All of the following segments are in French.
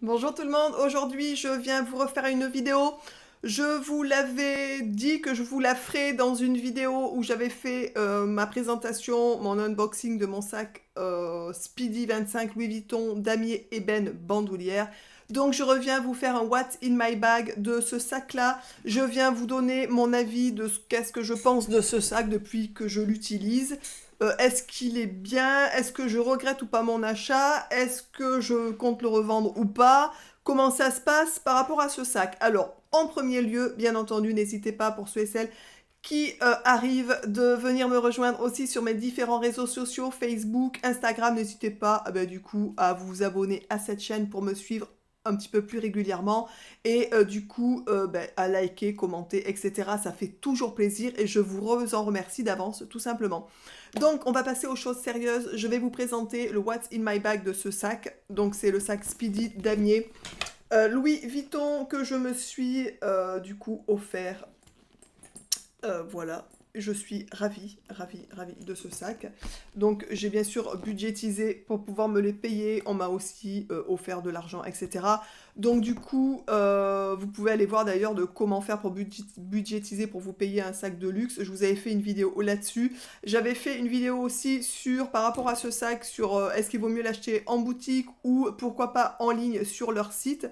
Bonjour tout le monde, aujourd'hui je viens vous refaire une vidéo. Je vous l'avais dit que je vous la ferai dans une vidéo où j'avais fait ma présentation, mon unboxing de mon sac Speedy 25 Louis Vuitton damier ébène bandoulière. Donc je reviens vous faire un What's in my bag de ce sac-là. Je viens vous donner mon avis de qu'est-ce que je pense de ce sac depuis que je l'utilise. Est-ce qu'il est bien? Est-ce que je regrette ou pas mon achat? Est-ce que je compte le revendre ou pas? Comment ça se passe par rapport à ce sac? Alors, en premier lieu, bien entendu, n'hésitez pas pour ceux et celles qui arrivent de venir me rejoindre aussi sur mes différents réseaux sociaux, Facebook, Instagram. N'hésitez pas du coup à vous abonner à cette chaîne pour me suivre un petit peu plus régulièrement et à liker, commenter, etc. Ça fait toujours plaisir et je vous en remercie d'avance tout simplement. Donc on va passer aux choses sérieuses. Je vais vous présenter le What's in my bag de ce sac. Donc c'est le sac Speedy damier Louis Vuitton que je me suis du coup offert. Voilà, je suis ravie de ce sac. Donc j'ai bien sûr budgétisé pour pouvoir me les payer. On m'a aussi offert de l'argent, etc. Donc du coup, vous pouvez aller voir d'ailleurs de comment faire pour budgétiser pour vous payer un sac de luxe. Je vous avais fait une vidéo là-dessus. J'avais fait une vidéo aussi sur, par rapport à ce sac, sur est-ce qu'il vaut mieux l'acheter en boutique ou pourquoi pas en ligne sur leur site.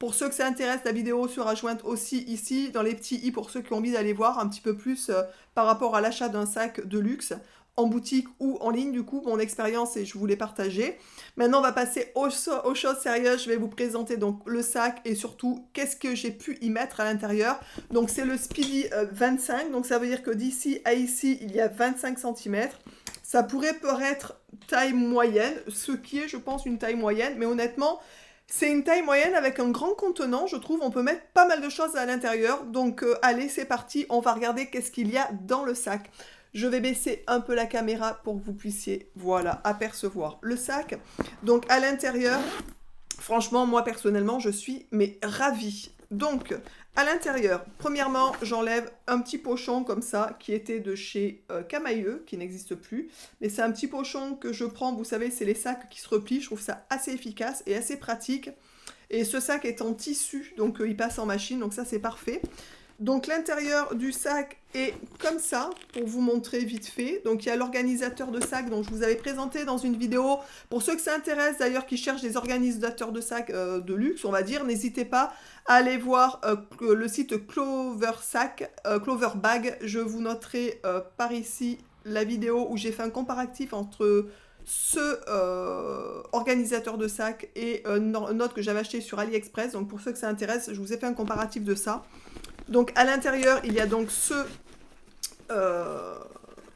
Pour ceux que ça intéresse, la vidéo sera jointe aussi ici, dans les petits i, pour ceux qui ont envie d'aller voir un petit peu plus par rapport à l'achat d'un sac de luxe, en boutique ou en ligne, du coup, mon expérience et je voulais partager. Maintenant, on va passer aux choses sérieuses. Je vais vous présenter donc le sac et surtout qu'est-ce que j'ai pu y mettre à l'intérieur. Donc, c'est le Speedy 25, donc ça veut dire que d'ici à ici, il y a 25 cm. Ça pourrait paraître taille moyenne, ce qui est, je pense, une taille moyenne, mais honnêtement, c'est une taille moyenne avec un grand contenant, je trouve. On peut mettre pas mal de choses à l'intérieur. Donc, allez, c'est parti. On va regarder qu'est-ce qu'il y a dans le sac. Je vais baisser un peu la caméra pour que vous puissiez, voilà, apercevoir le sac. Donc, à l'intérieur, franchement, moi, personnellement, je suis, mais ravie. Donc, à l'intérieur, premièrement, j'enlève un petit pochon comme ça, qui était de chez Camailleux, qui n'existe plus. Mais c'est un petit pochon que je prends, vous savez, c'est les sacs qui se replient. Je trouve ça assez efficace et assez pratique. Et ce sac est en tissu, donc il passe en machine, donc ça c'est parfait. Donc l'intérieur du sac est comme ça, pour vous montrer vite fait. Donc il y a l'organisateur de sac dont je vous avais présenté dans une vidéo. Pour ceux que ça intéresse d'ailleurs, qui cherchent des organisateurs de sacs de luxe, on va dire, n'hésitez pas à aller voir le site Clover Sac, Clover Bag. Je vous noterai par ici la vidéo où j'ai fait un comparatif entre ce organisateur de sac et une autre que j'avais acheté sur AliExpress. Donc pour ceux que ça intéresse, je vous ai fait un comparatif de ça. Donc à l'intérieur, il y a donc euh,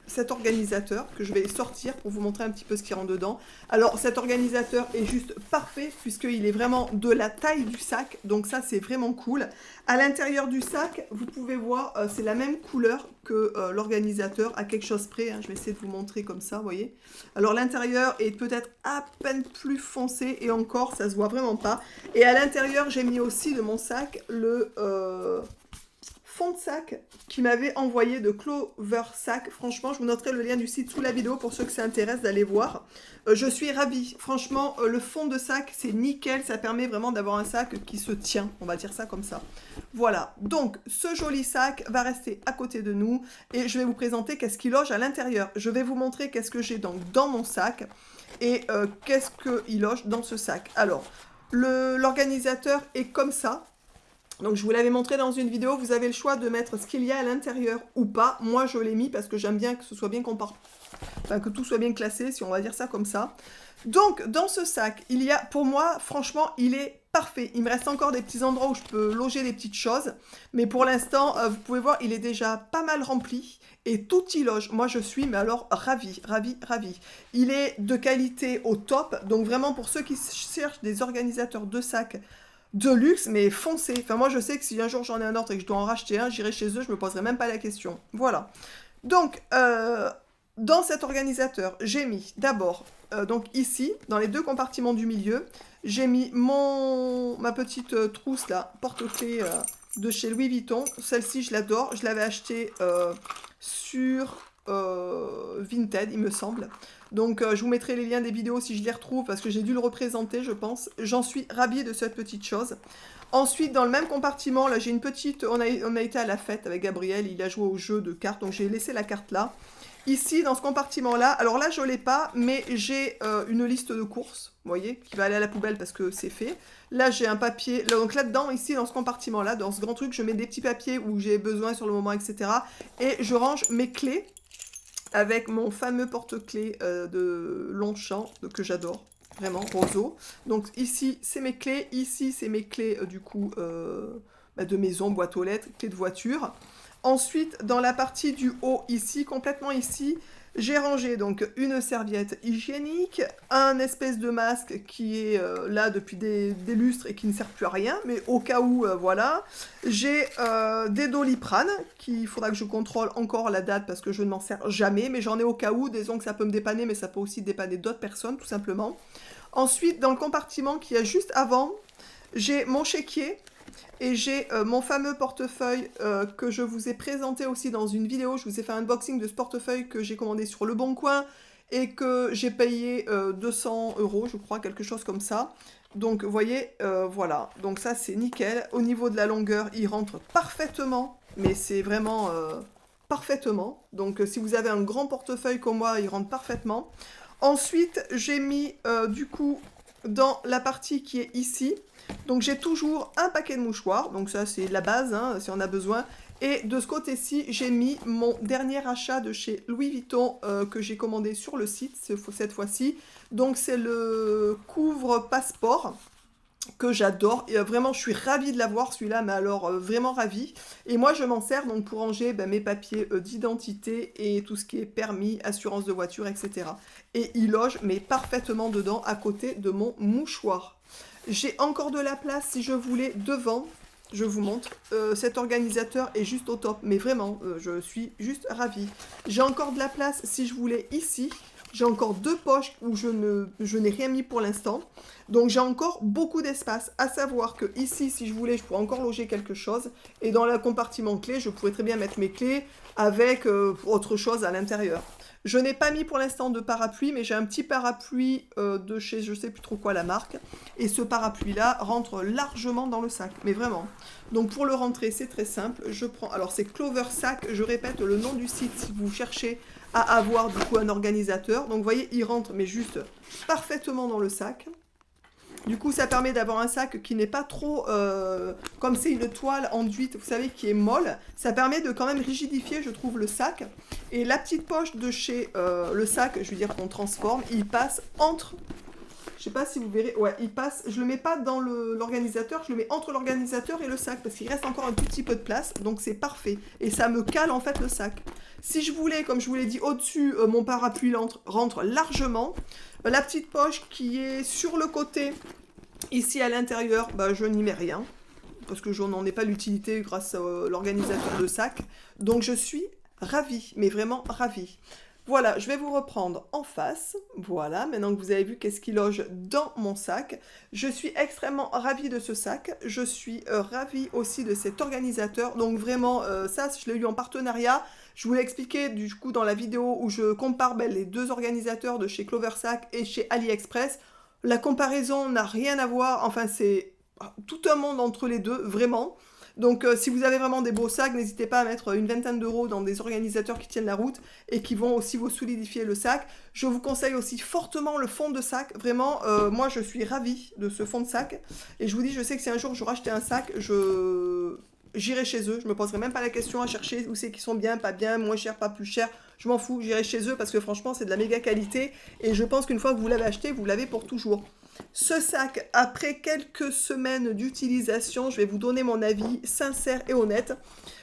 cet organisateur que je vais sortir pour vous montrer un petit peu ce qui rentre dedans. Alors cet organisateur est juste parfait puisqu'il est vraiment de la taille du sac, donc ça c'est vraiment cool. À l'intérieur du sac, vous pouvez voir, c'est la même couleur que l'organisateur, à quelque chose près, hein. Je vais essayer de vous montrer comme ça, vous voyez. Alors l'intérieur est peut-être à peine plus foncé et encore ça se voit vraiment pas. Et à l'intérieur, j'ai mis aussi de mon sac le fond de sac qui m'avait envoyé de Clover Sac. Franchement, je vous noterai le lien du site sous la vidéo pour ceux que ça intéresse d'aller voir. Je suis ravie. Franchement, le fond de sac, c'est nickel. Ça permet vraiment d'avoir un sac qui se tient. On va dire ça comme ça. Voilà. Donc, ce joli sac va rester à côté de nous. Et je vais vous présenter qu'est-ce qui loge à l'intérieur. Je vais vous montrer qu'est-ce que j'ai donc dans mon sac. Et qu'est-ce qu'il loge dans ce sac. Alors, l'organisateur est comme ça. Donc je vous l'avais montré dans une vidéo, vous avez le choix de mettre ce qu'il y a à l'intérieur ou pas. Moi je l'ai mis parce que j'aime bien que ce soit bien enfin que tout soit bien classé, si on va dire ça comme ça. Donc dans ce sac, il y a, pour moi, franchement, il est parfait. Il me reste encore des petits endroits où je peux loger des petites choses. Mais pour l'instant, vous pouvez voir, il est déjà pas mal rempli. Et tout y loge. Moi je suis, mais alors ravie. Il est de qualité au top. Donc vraiment pour ceux qui cherchent des organisateurs de sacs de luxe, mais foncé. Enfin, moi, je sais que si un jour j'en ai un autre et que je dois en racheter un, j'irai chez eux, je me poserai même pas la question. Voilà. Donc, dans cet organisateur, j'ai mis d'abord, donc ici, dans les deux compartiments du milieu, j'ai mis ma petite trousse là, porte-clés de chez Louis Vuitton. Celle-ci, je l'adore. Je l'avais achetée sur Vinted, il me semble. Donc je vous mettrai les liens des vidéos si je les retrouve, parce que j'ai dû le représenter, je pense. J'en suis ravie de cette petite chose. Ensuite, dans le même compartiment, là j'ai une petite... On a été à la fête avec Gabriel, il a joué au jeu de cartes, donc j'ai laissé la carte là. Ici, dans ce compartiment-là, alors là, je ne l'ai pas, mais j'ai une liste de courses, vous voyez, qui va aller à la poubelle parce que c'est fait. Là, j'ai un papier, donc là-dedans, ici, dans ce compartiment-là, dans ce grand truc, je mets des petits papiers où j'ai besoin sur le moment, etc. Et je range mes clés avec mon fameux porte-clés de Longchamp, que j'adore, vraiment, roseau. Donc ici, c'est mes clés, ici, c'est mes clés, du coup, de maison, boîte aux lettres, clés de voiture. Ensuite, dans la partie du haut, ici, complètement ici, j'ai rangé donc une serviette hygiénique, un espèce de masque qui est là depuis des lustres et qui ne sert plus à rien, mais au cas où, voilà. J'ai des Doliprane, qu'il faudra que je contrôle encore la date parce que je ne m'en sers jamais, mais j'en ai au cas où, disons que ça peut me dépanner, mais ça peut aussi dépanner d'autres personnes, tout simplement. Ensuite, dans le compartiment qu'il y a juste avant, j'ai mon chéquier. Et j'ai mon fameux portefeuille que je vous ai présenté aussi dans une vidéo. Je vous ai fait un unboxing de ce portefeuille que j'ai commandé sur Le Bon Coin et que j'ai payé 200 €, je crois, quelque chose comme ça. Donc, vous voyez, voilà. Donc ça, c'est nickel. Au niveau de la longueur, il rentre parfaitement, mais c'est vraiment parfaitement. Donc, si vous avez un grand portefeuille comme moi, il rentre parfaitement. Ensuite, j'ai mis, du coup, dans la partie qui est ici, donc j'ai toujours un paquet de mouchoirs, donc ça c'est la base, hein, si on a besoin. Et de ce côté-ci, j'ai mis mon dernier achat de chez Louis Vuitton que j'ai commandé sur le site cette fois-ci. Donc c'est le couvre-passeport que j'adore. Et vraiment, je suis ravie de l'avoir celui-là, mais alors vraiment ravie. Et moi, je m'en sers donc pour ranger mes papiers d'identité et tout ce qui est permis, assurance de voiture, etc. Et il loge, mais parfaitement dedans, à côté de mon mouchoir. J'ai encore de la place si je voulais devant. Je vous montre. Cet organisateur est juste au top. Mais vraiment, je suis juste ravie. J'ai encore de la place si je voulais ici. J'ai encore 2 poches où je n'ai rien mis pour l'instant. Donc j'ai encore beaucoup d'espace. À savoir que ici, si je voulais, je pourrais encore loger quelque chose. Et dans le compartiment clé, je pourrais très bien mettre mes clés avec autre chose à l'intérieur. Je n'ai pas mis pour l'instant de parapluie, mais j'ai un petit parapluie de chez je sais plus trop quoi la marque. Et ce parapluie-là rentre largement dans le sac, mais vraiment. Donc pour le rentrer, c'est très simple. Je prends, alors c'est Clover Sac, je répète le nom du site si vous cherchez à avoir du coup un organisateur. Donc vous voyez, il rentre mais juste parfaitement dans le sac. Du coup, ça permet d'avoir un sac qui n'est pas trop, comme c'est une toile enduite, vous savez, qui est molle, ça permet de quand même rigidifier, je trouve, le sac. Et la petite poche de chez le sac, je veux dire qu'on transforme, il passe entre, je sais pas si vous verrez, ouais, il passe, je le mets pas dans l'organisateur, je le mets entre l'organisateur et le sac, parce qu'il reste encore un tout petit peu de place, donc c'est parfait. Et ça me cale en fait le sac. Si je voulais, comme je vous l'ai dit au-dessus, mon parapluie rentre largement. La petite poche qui est sur le côté, ici à l'intérieur, je n'y mets rien, parce que je n'en ai pas l'utilité grâce à l'organisateur de sac. Donc je suis ravie, mais vraiment ravie. Voilà, je vais vous reprendre en face. Voilà, maintenant que vous avez vu qu'est-ce qui loge dans mon sac. Je suis extrêmement ravie de ce sac. Je suis ravie aussi de cet organisateur. Donc vraiment, ça, je l'ai eu en partenariat. Je vous l'ai expliqué du coup dans la vidéo où je compare les 2 organisateurs de chez Clover Sac et chez AliExpress. La comparaison n'a rien à voir. Enfin, c'est tout un monde entre les deux, vraiment. Donc si vous avez vraiment des beaux sacs, n'hésitez pas à mettre une vingtaine d'euros dans des organisateurs qui tiennent la route et qui vont aussi vous solidifier le sac. Je vous conseille aussi fortement le fond de sac. Vraiment, moi je suis ravie de ce fond de sac. Et je vous dis, je sais que si un jour je rachetais un sac, j'irai chez eux. Je me poserai même pas la question à chercher où c'est qu'ils sont bien, pas bien, moins cher, pas plus cher. Je m'en fous, j'irai chez eux parce que franchement c'est de la méga qualité. Et je pense qu'une fois que vous l'avez acheté, vous l'avez pour toujours. Ce sac, après quelques semaines d'utilisation, je vais vous donner mon avis sincère et honnête.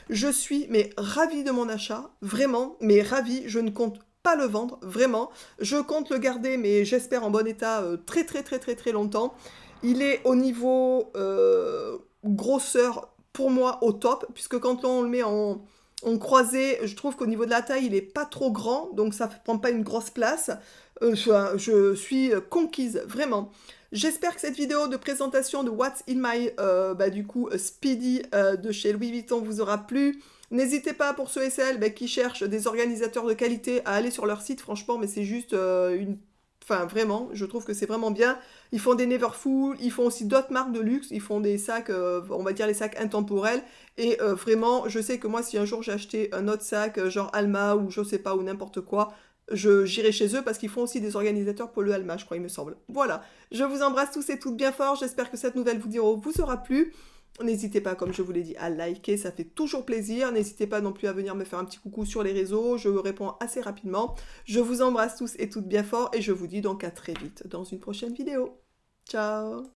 Je suis ravie de mon achat, vraiment, mais ravie, je ne compte pas le vendre, vraiment. Je compte le garder, mais j'espère en bon état très très très très très longtemps. Il est au niveau grosseur, pour moi, au top, puisque quand on le met en croisé, je trouve qu'au niveau de la taille, il n'est pas trop grand, donc ça ne prend pas une grosse place. Je suis conquise, vraiment. J'espère que cette vidéo de présentation de What's in my, du coup, Speedy de chez Louis Vuitton vous aura plu. N'hésitez pas pour ceux et celles qui cherchent des organisateurs de qualité à aller sur leur site, franchement, mais c'est juste une... Enfin, vraiment, je trouve que c'est vraiment bien. Ils font des Neverfull, ils font aussi d'autres marques de luxe, ils font des sacs, on va dire les sacs intemporels. Et vraiment, je sais que moi, si un jour j'ai acheté un autre sac, genre Alma ou je sais pas, ou n'importe quoi, j'irai chez eux parce qu'ils font aussi des organisateurs pour le Alma, je crois, il me semble. Voilà, je vous embrasse tous et toutes bien fort, j'espère que cette nouvelle vidéo vous aura plu. N'hésitez pas, comme je vous l'ai dit, à liker, ça fait toujours plaisir. N'hésitez pas non plus à venir me faire un petit coucou sur les réseaux, je réponds assez rapidement. Je vous embrasse tous et toutes bien fort et je vous dis donc à très vite dans une prochaine vidéo. Ciao!